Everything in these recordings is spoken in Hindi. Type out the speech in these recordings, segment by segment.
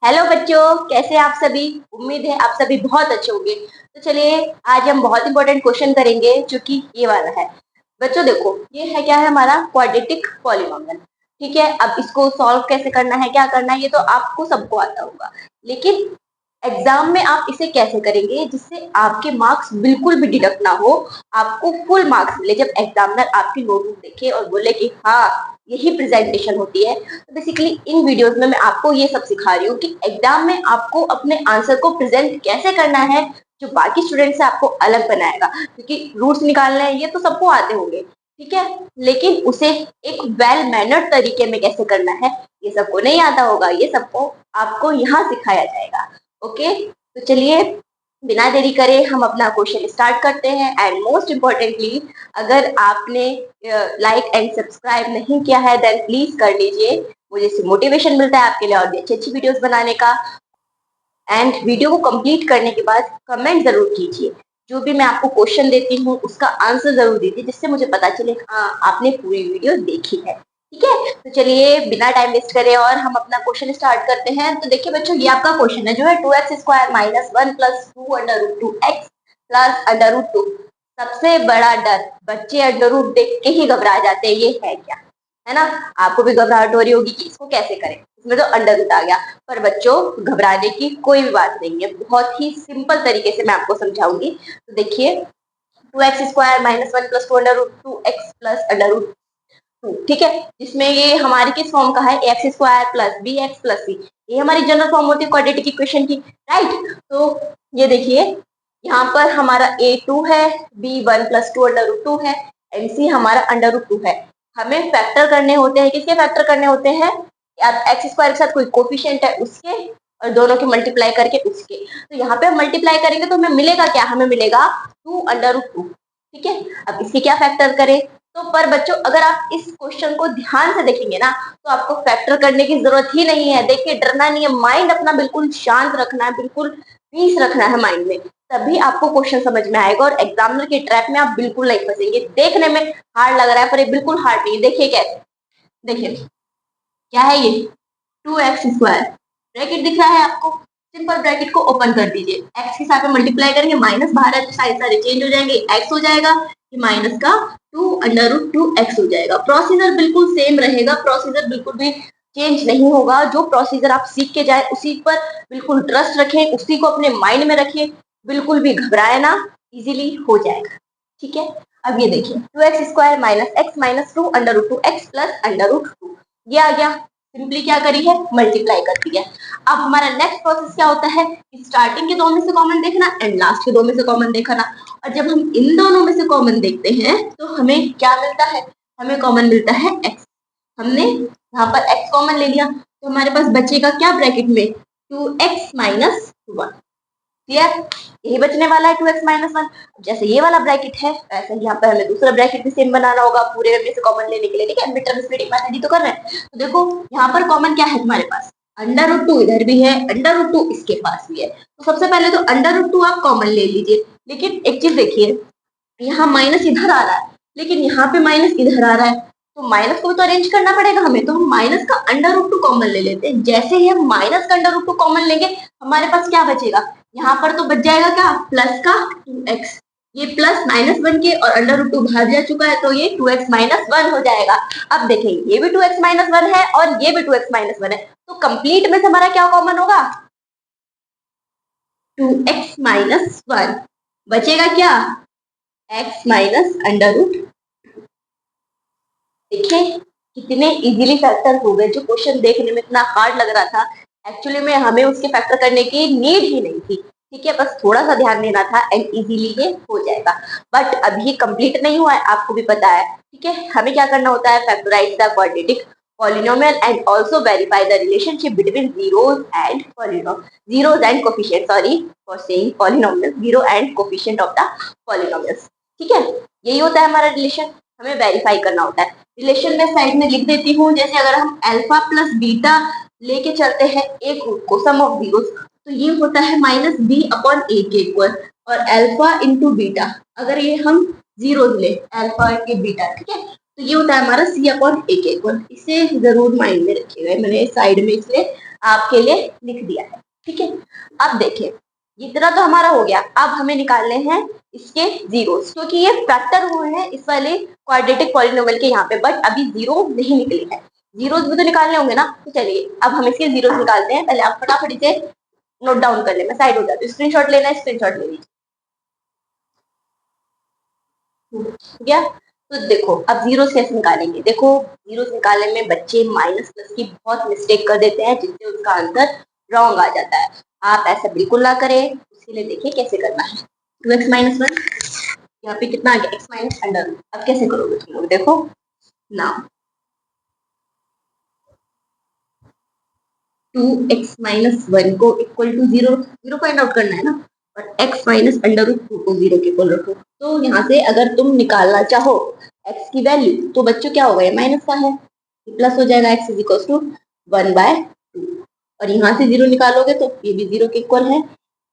हेलो बच्चों, कैसे आप सभी। उम्मीद है आप सभी बहुत अच्छे होंगे। तो चलिए आज हम बहुत इंपॉर्टेंट क्वेश्चन करेंगे जो कि ये वाला है। बच्चों देखो, ये है क्या है हमारा क्वाड्रेटिक पॉलीनोमियल। ठीक है, अब इसको सॉल्व कैसे करना है, क्या करना है, ये तो आपको सबको आता होगा। लेकिन एग्जाम में आप इसे कैसे करेंगे जिससे आपके मार्क्स बिल्कुल भी डिडक्ट ना हो, आपको फुल मार्क्स मिले। जब एग्जामिनर आपकी नोटबुक देखे और बोले कि हाँ यही प्रेजेंटेशन होती है, तो बेसिकली इन वीडियोस में मैं आपको ये सब सिखा रही हूँ कि एग्जाम में आपको अपने आंसर को प्रेजेंट कैसे करना है, जो बाकी स्टूडेंट से आपको अलग बनाएगा। क्योंकि रूट्स निकालने हैं ये तो सबको आते होंगे, ठीक है, लेकिन उसे एक वेल मैनर्ड तरीके में कैसे करना है ये सबको नहीं आता होगा। ये सबको आपको यहाँ सिखाया जाएगा। ओके, तो चलिए बिना देरी करे हम अपना क्वेश्चन स्टार्ट करते हैं। एंड मोस्ट इम्पोर्टेंटली, अगर आपने लाइक एंड सब्सक्राइब नहीं किया है देन प्लीज कर लीजिए। मुझे इससे मोटिवेशन मिलता है आपके लिए और भी अच्छी अच्छी वीडियोस बनाने का। एंड वीडियो को कंप्लीट करने के बाद कमेंट जरूर कीजिए। जो भी मैं आपको क्वेश्चन देती हूँ उसका आंसर जरूर दीजिए, जिससे मुझे पता चले हाँ आपने पूरी वीडियो देखी है। ठीक है, तो चलिए बिना टाइम वेस्ट करे और हम अपना क्वेश्चन स्टार्ट करते हैं। तो देखिए बच्चों, ये आपका क्वेश्चन है जो है 2x² minus 1 plus 2√2x plus √2। सबसे बड़ा डर, बच्चे अंडर रूट देख के ही घबरा जाते हैं, ये है क्या, है ना। आपको भी घबराहट हो रही होगी कि इसको कैसे करें, इसमें तो अंडर रूट आ गया। पर बच्चों घबराने की कोई भी बात नहीं है, बहुत ही सिंपल तरीके से मैं आपको समझाऊंगी। तो देखिए 2x² minus 1 plus 2√2x plus √2, ठीक है, जिसमें ये हमारी किस फॉर्म का है, x² plus bx plus c। ये हमारी जनरल फॉर्म होती है क्वाड्रेटिक इक्वेशन की, राइट। तो ये देखिए यहाँ पर हमारा a2 है, b1 प्लस 2√2 है एंड c हमारा √2 है। हमें फैक्टर करने होते हैं, किसके फैक्टर करने होते हैं, x² के साथ कोई कोफिशिएंट है उसके और दोनों के मल्टीप्लाई करके उसके। तो यहाँ पे हम मल्टीप्लाई करेंगे तो हमें मिलेगा क्या, हमें मिलेगा 2√2। ठीक है, अब इसकी क्या फैक्टर करें। तो पर बच्चों अगर आप इस क्वेश्चन को ध्यान से देखेंगे ना तो आपको फैक्टर करने की जरूरत ही नहीं है। देखिए डरना नहीं है, माइंड अपना बिल्कुल शांत रखना है, बिल्कुल पीस रखना है माइंड में, तभी आपको क्वेश्चन समझ में आएगा और एग्जामिनर की ट्रैप में आप बिल्कुल नहीं फंसेंगे। देखने में हार्ड लग रहा है पर ये बिल्कुल हार्ड नहीं है। देखिए कैसे, देखिए क्या है ये 2x² ब्रैकेट दिख रहा है आपको, सिंपल ब्रैकेट को ओपन कर दीजिए, x के साथ में मल्टीप्लाई करेंगे, माइनस बाहर है तो सारे सारे चेंज हो जाएंगे, x हो जाएगा, ये माइनस का 2√2x हो जाएगा। प्रोसीजर बिल्कुल सेम रहेगा, प्रोसीजर बिल्कुल भी चेंज नहीं होगा। जो प्रोसीजर आप सीख के जाए उसी पर बिल्कुल ट्रस्ट रखें, उसी को अपने माइंड में रखिए, बिल्कुल भी घबराए ना, इजीली हो जाएगा। ठीक है, अब ये देखिए 2x² minus x minus 2√2x plus √2, ये आ गया। सिंपली क्या करी है, मल्टीप्लाई कर दिया। अब हमारा नेक्स्ट प्रोसेस क्या होता है, स्टार्टिंग के दो में से कॉमन देखना एंड लास्ट के दो में से कॉमन देखना। और जब हम इन दोनों में से कॉमन देखते हैं तो हमें क्या मिलता है, हमें कॉमन मिलता है x। हमने यहाँ पर x कॉमन ले लिया तो हमारे पास बचेगा क्या ब्रैकेट में, 2x माइनस 1। क्लियर, यही बचने वाला है 2x माइनस 1। जैसे ये वाला ब्रैकेट है वैसे यहाँ पर हमें दूसरा ब्रैकेट भी सेम बनाना होगा पूरे में से कॉमन लेने के लिए। ठीक है, मिड टर्म स्प्लिटिंग मेथड ही तो कर रहे हैं। तो देखो यहाँ पर कॉमन क्या है तुम्हारे पास, √2 इधर भी है, √2 इसके पास भी है। तो सबसे पहले तो √2 आप कॉमन ले लीजिए। लेकिन एक चीज देखिए, यहाँ माइनस इधर आ रहा है लेकिन यहाँ पे माइनस इधर आ रहा है, तो माइनस को भी तो अरेंज करना पड़ेगा हमें। तो हम माइनस का √2 कॉमन ले लेते हैं। जैसे ही हम माइनस का √2 कॉमन लेंगे हमारे पास क्या बचेगा, यहाँ पर तो बच जाएगा क्या, प्लस का 2x। ये प्लस -1 के और √2 बाहर जा चुका है तो ये 2x माइनस 1 हो जाएगा। अब देखें ये भी 2x माइनस 1 है और ये भी 2x माइनस 1 है, तो कंप्लीट में से हमारा क्या कॉमन होगा, 2x माइनस 1। बचेगा क्या, x माइनस √। देखिए कितने इजीली फैक्टर हो गए। जो क्वेश्चन देखने में इतना हार्ड लग रहा था, एक्चुअली में हमें उसके फैक्टर करने की नीड ही नहीं थी। ठीक है, बस थोड़ा सा ध्यान देना था एंड इजीली ये हो जाएगा। बट अभी कंप्लीट नहीं हुआ है, आपको भी पता है। ठीक है, हमें क्या करना होता है, factorise the quadratic polynomial and also verify the relationship between zeros and zeros and coefficient, sorry for saying polynomial, zero and coefficient of the polynomials। ठीक है, यही होता है हमारा रिलेशन, हमें वेरीफाई करना होता है। रिलेशन में साइड में लिख देती हूँ, जैसे अगर हम अल्फा प्लस बीटा लेके चलते हैं एक रूट को, सम ऑफ जीरोस, तो ये होता है -b/a के इक्वल। और अल्फा इंटू बीटा अगर ये हम जीरोस ले, अल्फा के बीटा, ठीक है, तो ये होता है हमारा c/a के इक्वल। इसे जरूर माइंड में रखिएगा, मैंने साइड में इसलिए आपके लिए लिख दिया है, ठीक है। अब देखिए इतना तो हमारा हो गया, अब हमें निकालने हैं इसके जीरोस, क्योंकि ये फैक्टर हुए हैं इस वाले क्वाड्रेटिक पॉलिनोमियल के यहाँ पे, बट अभी जीरो नहीं निकले हैं। जीरोस भी तो निकालने होंगे ना, तो चलिए अब हम इसके जीरोस निकालते हैं। पहले आप फटाफट इसे नोट डाउन कर ले, मैं साइड हो जाती हूँ। स्क्रीनशॉट लेना है, स्क्रीनशॉट ले लीजिए। ठीक है, तो देखो अब जीरो कैसे निकालेंगे। देखो जीरो निकालने में बच्चे माइनस प्लस की बहुत मिस्टेक कर देते हैं, जिससे उसका आंसर रॉन्ग आ जाता है। आप ऐसा बिल्कुल ना करें, उसके लिए देखिए कैसे करना है। 2x-1, यहाँ पे कितना आ गया, x माइनस अंडर रूट। अब कैसे करोगे तुम लोग, देखो ना, 2x-1 को equal to zero, zero find out करना है ना, और x माइनस अंडर रूट 2 को जीरो के इक्वल रखो। तो यहाँ से अगर तुम निकालना चाहो x की वैल्यू, तो बच्चों क्या होगा, ये माइनस का है, प्लस हो जाएगा, x इज इक्वल टू 1/2, और यहाँ से जीरो निकालोगे तो ये भी जीरो के इक्वल है,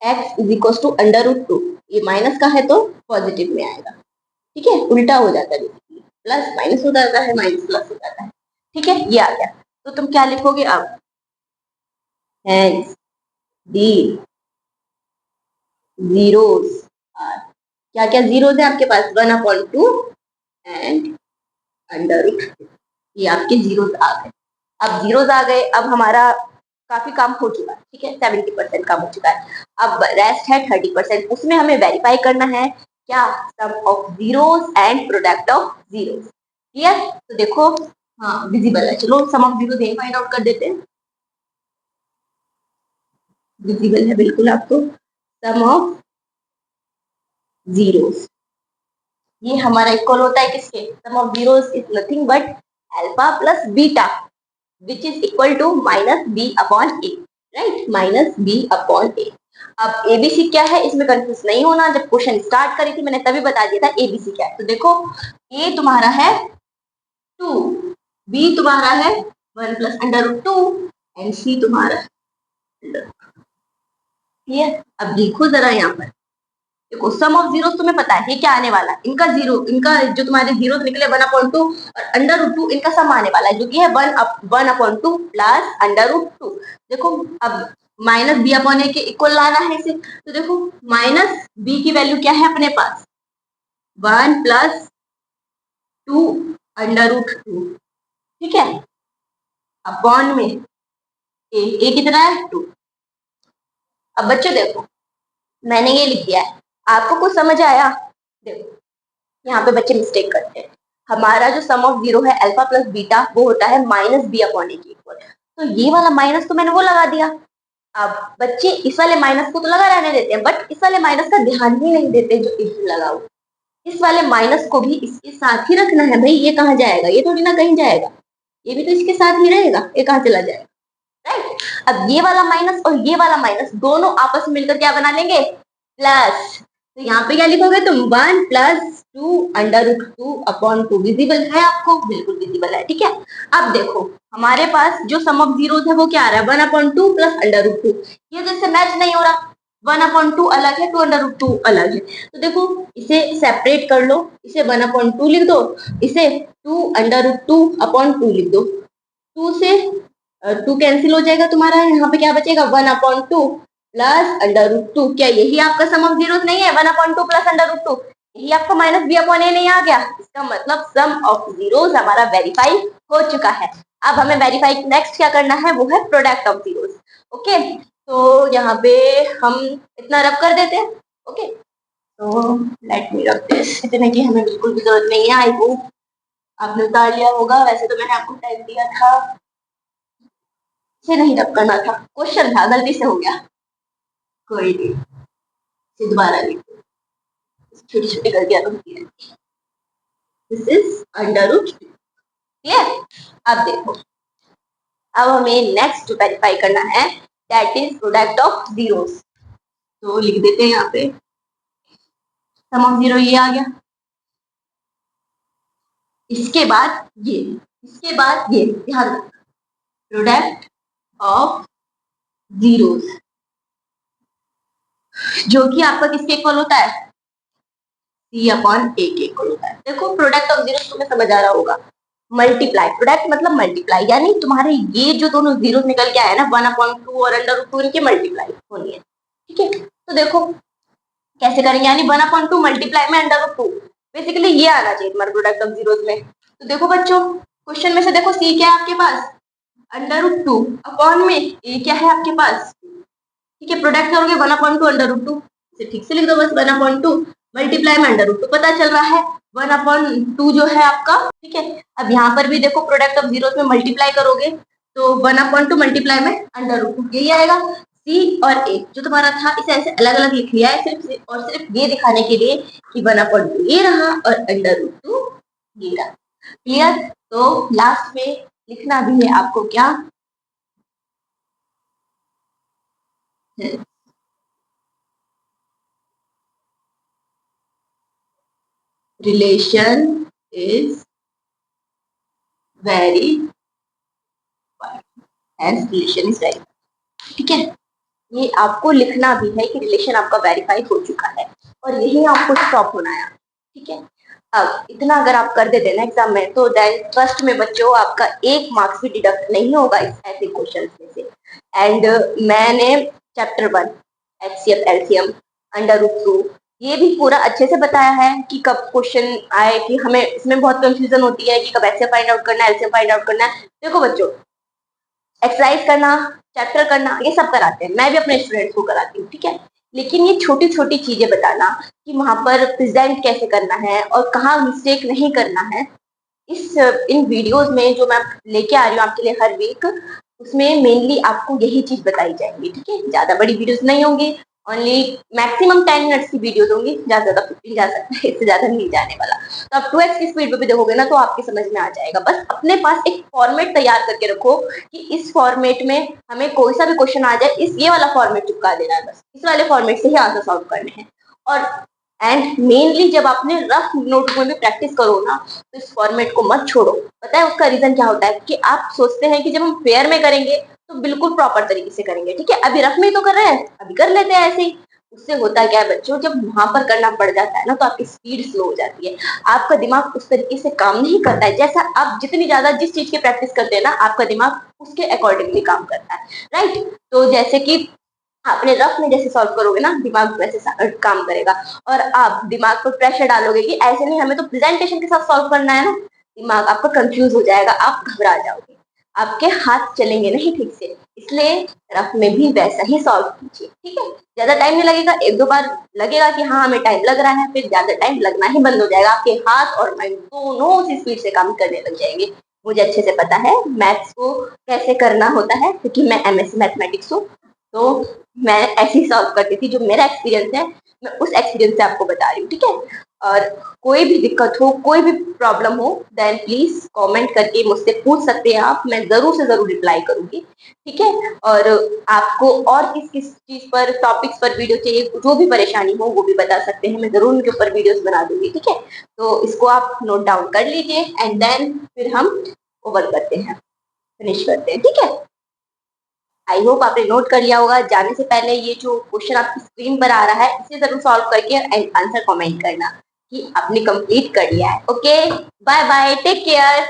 x is equal to under root 2, ये माइनस का है तो पॉजिटिव में आएगा, ठीक है, उल्टा हो जाता है, प्लस माइनस हो जाता है, माइनस प्लस हो जाता है, ठीक है, ये आ गया। तो तुम क्या लिखोगे अब, डी जीरोस आर, क्या क्या जीरोस है आपके पास, 1/2 एंड अंडर रूट, ये आपके जीरोस आ गए। अब जीरोस आ गए, अब हमारा काफी काम हो चुका है, ठीक है, 70% काम हो चुका है। अब रेस्ट है 30%, उसमें हमें वेरीफाई करना है क्या, sum of zeros and product of zeros. Clear, तो देखो हाँ विजिबल है, चलो सम ऑफ जीरोस यही फाइंड आउट कर देते हैं। विजिबल है बिल्कुल आपको, सम ऑफ जीरोस, ये हमारा इक्वल होता है किसके, sum of zeros is nothing but alpha plus beta which is equal to minus B upon A, right, minus B upon A. अब एबीसी क्या है इसमें कंफ्यूज नहीं होना, जब क्वेश्चन स्टार्ट करी थी मैंने तभी बता दिया था एबीसी क्या है। तो देखो ए तुम्हारा है 2, बी तुम्हारा है 1 प्लस अंडर रूट 2 एंड सी तुम्हारा है अंडर, क्लियर। अब देखो जरा यहाँ पर, देखो सम ऑफ जीरो तुम्हें पता है ये क्या आने वाला है, इनका जीरो, इनका जो तुम्हारे जीरो निकले 1/2 और अंडर रूट 2, इनका सम आने वाला है जो कि है 1/2 प्लस अंडर रूट 2। देखो अब माइनस बी अपॉन ए के इक्वल लाना है इसे, तो देखो माइनस बी की वैल्यू क्या है अपने पास, 1 प्लस 2 अंडर रूट 2, ठीक है, अपॉन में ए कितना है 2। अब बच्चों देखो मैंने ये लिख दिया है, आपको कुछ समझ आया, देखो यहाँ पे बच्चे मिस्टेक करते हैं, हमारा जो सम ऑफ जीरो है अल्फा प्लस बीटा वो होता है माइनस बी अपॉन ए के इक्वल, तो ये वाला माइनस तो मैंने वो लगा दिया। अब बच्चे इस वाले माइनस को तो लगा रहने देते हैं, बट इस वाले माइनस का ध्यान ही नहीं देते जो इधर लगा हुआ, इस वाले माइनस को भी इसके साथ ही रखना है भाई, ये कहाँ जाएगा, ये थोड़ी ना कहीं जाएगा, ये भी तो इसके साथ ही रहेगा, ये कहाँ चला जाएगा, राइट। अब ये वाला माइनस और ये वाला माइनस दोनों आपस में मिलकर क्या बना लेंगे, प्लस, तो यहाँ पे क्या लिखोगे तुम, 1 plus 2 under root 2 upon 2, visible है आपको, बिल्कुल विजिबल है, ठीक है। अब देखो हमारे पास जो सम ऑफ जीरोस है वो क्या आ रहा है, 1/2 प्लस अंडर रूट 2, ये जैसे मैच नहीं हो रहा, 1/2 अलग है, 2 अंडर रूट 2 अलग है, तो देखो इसे सेपरेट कर लो, इसे 1/2 लिख दो, इसे 2 अंडर रूट 2 अपॉन 2 लिख दो, 2 से 2 कैंसिल हो जाएगा तुम्हारा, यहाँ पे क्या बचेगा, 1/2 प्लस अंडर रूट 2, क्या यही आपका सम ऑफ जीरोस नहीं है, 1/2 प्लस अंडर रूट 2, यही आपका माइनस बी अपॉन ए नहीं आ गया, इसका मतलब सम ऑफ जीरोस हमारा वेरीफाई हो चुका है। अब हमें वेरीफाई नेक्स्ट क्या करना है, वो है प्रोडक्ट ऑफ जीरोस, ओके। तो यहाँ पे हम इतना रब कर देते हैं, ओके, तो लेट मी रब दिस, इतने की हमें बिल्कुल भी जरूरत नहीं है, आई होप आपने उतार लिया होगा, वैसे तो मैंने आपको टाइप दिया था, से नहीं रब करना था, क्वेश्चन था गलती से हो गया, कोई नहीं, दोबारा लिखो, छोटी छोटी गलतियां तो होती रहती है, this is under root, clear. अब देखो अब हमें नेक्स्ट वेरीफाई करना है, that is product of zeros, तो लिख देते हैं यहाँ पे सम ऑफ जीरो, ये आ गया, इसके बाद ये, इसके बाद ये, ध्यान रखना प्रोडक्ट ऑफ जीरोस जो कि आपका किसके इक्वल होता है, सी अपॉन ए के इक्वल होता है। देखो प्रोडक्ट ऑफ जीरोस तुम्हें समझ आ रहा होगा, मल्टीप्लाई, प्रोडक्ट मतलब मल्टीप्लाई, यानी तुम्हारे ये जो दोनों जीरो निकल के आया ना 1/2 और √2 इनके मल्टीप्लाई होनी है। ठीक है, तो देखो कैसे करेंगे, यानी 1/2 मल्टीप्लाई में √2, बेसिकली ये आना चाहिए तुम्हारे प्रोडक्ट ऑफ जीरोस में। तो देखो बच्चों, क्वेश्चन में से देखो सी क्या है आपके पास, √2 अपॉन में ए क्या है आपके पास। ठीक है, प्रोडक्ट करोगे 1/2 √2, इसे ठीक से लिख दो बस 1/2 मल्टीप्लाई में √2 पता चल रहा है 1/2 जो है आपका। ठीक है, अब यहाँ पर भी देखो प्रोडक्ट ऑफ जीरोस में मल्टीप्लाई करोगे तो 1/2 मल्टीप्लाई में √2 यही आएगा। सी और ए जो तुम्हारा था इसे ऐसे अलग अलग लिख लिया है सिर्फ और सिर्फ ये दिखाने के लिए कि 1/2 ये रहा और √2 ये रहा। क्लियर, तो लास्ट में लिखना भी है आपको क्या, relation is very, relation is very. ठीक है, ये आपको लिखना भी है कि रिलेशन आपका वेरीफाई हो चुका है और यही आपको स्टॉप होना है। ठीक है, अब इतना अगर आप कर देते ना एग्जाम में तो देन ट्रस्ट में बच्चों आपका 1 मार्क्स भी डिडक्ट नहीं होगा इस ऐसे क्वेश्चन में से। एंड मैंने चैप्टर 1 एचसीएफ एलसीएम √2 ये भी पूरा अच्छे से बताया है कि कब क्वेश्चन आए, कि हमें इसमें बहुत कंफ्यूजन होती है कि कब एचसीएफ फाइंड आउट करना है, एलसीएम फाइंड आउट करना है। देखो बच्चों, एक्सरसाइज करना, चैप्टर करना, ये सब कराते हैं, मैं भी अपने स्टूडेंट्स को कराती हूँ। ठीक है, लेकिन ये छोटी छोटी चीजें बताना कि वहां पर प्रेजेंट कैसे करना है और कहाँ मिस्टेक नहीं करना है, इस इन वीडियोस में जो मैं लेके आ रही हूँ आपके लिए हर वीक, उसमें मेनली आपको यही चीज बताई जाएंगी। ठीक है, ज्यादा बड़ी वीडियोस नहीं होंगी, ओनली मैक्सिमम 10 मिनट्स की वीडियोस होंगी, ज्यादा ज्यादा 15 जा सकता है, इससे ज्यादा नहीं जाने वाला। तो आप 2x की स्पीड पे भी देखोगे ना तो आपके समझ में आ जाएगा। बस अपने पास एक फॉर्मेट तैयार करके रखो कि इस फॉर्मेट में हमें कोई सा भी क्वेश्चन आ जाए, इस ये वाला फॉर्मेट चिपका देना है, बस इस वाले फॉर्मेट से ही आंसर सॉल्व करने हैं। और एंड मेनली जब आपने रफ नोटबुक में भी प्रैक्टिस करो ना तो इस फॉर्मेट को मत छोड़ो। पता है उसका रीजन क्या होता है, कि आप सोचते हैं कि जब हम फेयर में करेंगे तो बिल्कुल प्रॉपर तरीके से करेंगे। ठीक है, अभी रफ में तो कर रहे हैं, अभी कर लेते हैं ऐसे ही। उससे होता क्या है बच्चों, जब वहां पर करना पड़ जाता है ना तो आपकी स्पीड स्लो हो जाती है, आपका दिमाग उस तरीके से काम नहीं करता है। जैसा आप जितनी ज्यादा जिस चीज की प्रैक्टिस करते हैं ना आपका दिमाग उसके अकॉर्डिंगली काम करता है। राइट, तो जैसे कि आपने रफ में जैसे सॉल्व करोगे ना दिमाग वैसे काम करेगा, और आप दिमाग पर प्रेशर डालोगे कि ऐसे नहीं हमें तो प्रेजेंटेशन के साथ सॉल्व करना है ना, दिमाग आपका कंफ्यूज हो जाएगा, आप घबरा जाओगे, आपके हाथ चलेंगे नहीं ठीक से। इसलिए रफ में भी वैसा ही सॉल्व कीजिए। ठीक है, ज्यादा टाइम नहीं लगेगा, 1-2 बार लगेगा कि हाँ हमें टाइम लग रहा है, फिर ज्यादा टाइम लगना ही बंद हो जाएगा, आपके हाथ और माइंड दोनों उसी स्पीड से काम करने लग जाएंगे। मुझे अच्छे से पता है मैथ्स को कैसे करना होता है, क्योंकि मैं एमएससी मैथमेटिक्स हूँ, तो मैं ऐसे ही सॉल्व करती थी। जो मेरा एक्सपीरियंस है मैं उस एक्सपीरियंस से आपको बता रही हूँ। ठीक है, और कोई भी दिक्कत हो, कोई भी प्रॉब्लम हो, देन प्लीज कमेंट करके मुझसे पूछ सकते हैं आप, मैं जरूर से जरूर रिप्लाई करूंगी। ठीक है, और आपको और किस किस चीज पर टॉपिक्स पर वीडियो चाहिए, जो भी परेशानी हो वो भी बता सकते हैं, मैं जरूर उनके ऊपर वीडियोस बना दूंगी। ठीक है, तो इसको आप नोट डाउन कर लीजिए एंड देन फिर हम ओवर करते हैं, फिनिश करते हैं। ठीक है, आई होप आपने नोट कर लिया होगा। जाने से पहले ये जो क्वेश्चन आपकी स्क्रीन पर आ रहा है इसे जरूर सॉल्व करके आंसर कमेंट करना कि आपने कंप्लीट कर लिया है। Okay, bye bye, take care.